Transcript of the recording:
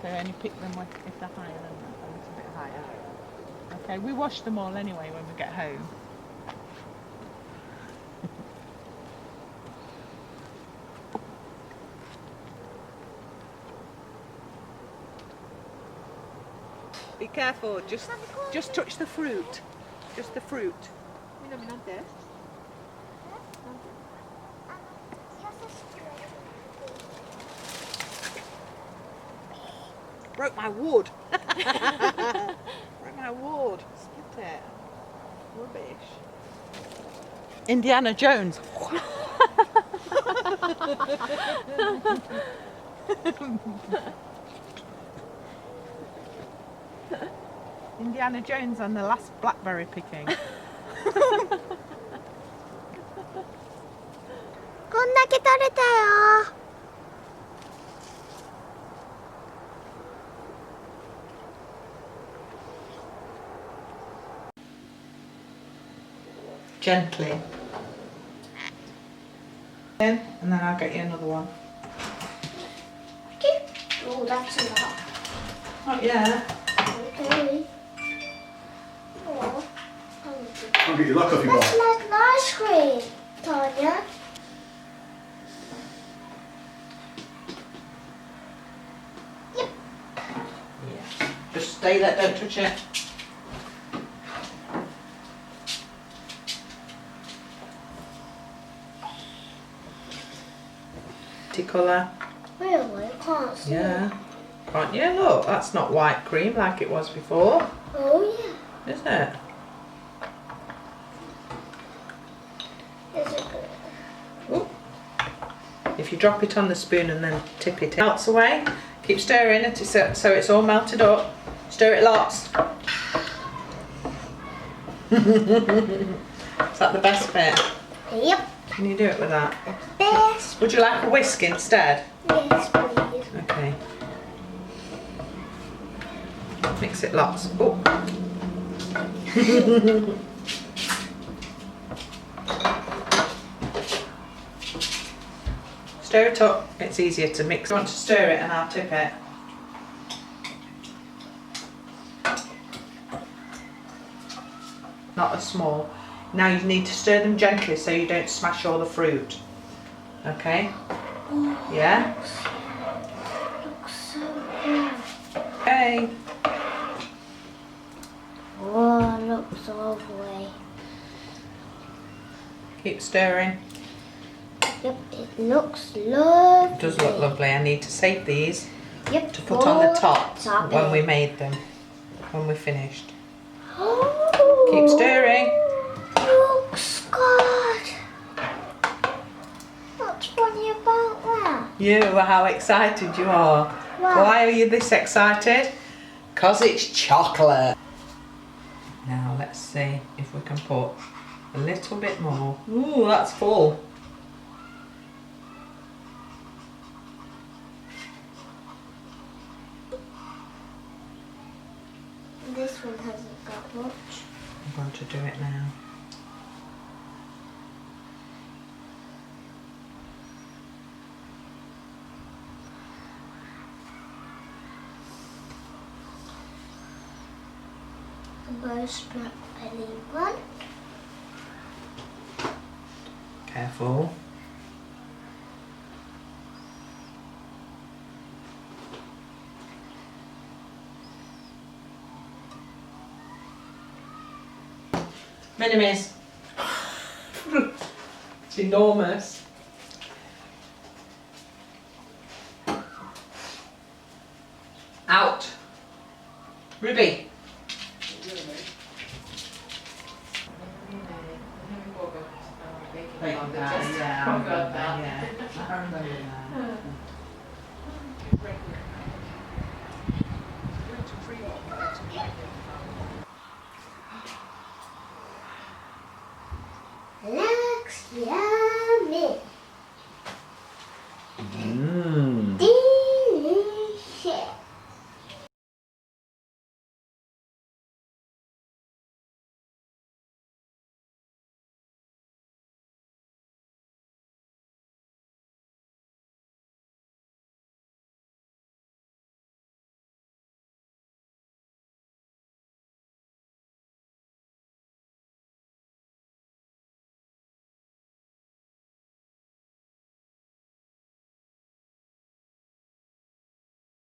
So only pick them if they're higher than that, a little bit higher. Okay, we wash them all anyway when we get home. Be careful, just touch the fruit. Just the fruit. Broke my wood. Broke my wood. Split it. Rubbish. Indiana Jones. Indiana Jones and the last blackberry picking. こんだけ取れたよ。Gently. And then I'll get you another one. Okay. Oh, that's a lot. Oh yeah. Okay. Oh, I'll get your luck off your that's bar. like an ice cream, Tanya. Yep. Yeah. Just stay there, don't touch it. Colour. Really? I can't see. Yeah. Can't you? Look, that's not white cream like it was before, Oh, yeah. is it? Is it good? Ooh. If you drop it on the spoon and then tip it, melts away. Keep stirring it so it's all melted up. Stir it lots. Is that the best bit? Yep. Can you do it with that? Best. Would you like a whisk instead? Yes, please. Okay. Mix it lots. Oh. Stir it up. It's easier to mix. You want to stir it and I'll tip it. Not as small. Now you need to stir them gently so you don't smash all the fruit. Okay? Yeah? Looks so good. Okay. Oh, it looks lovely. Keep stirring. Yep, it looks lovely. It does look lovely. I need to save these Yep. to put on the top Top when it. we made them, when we finished. Oh, Keep stirring. looks good. What's funny about that? You, how excited you are. Wow. Why are you this excited? Because it's chocolate. Now let's see if we can put a little bit more. Ooh, that's full. This one hasn't got much. I'm going to do it now. The most blackberry one. Careful. Minimis. It's enormous. Out. Ruby.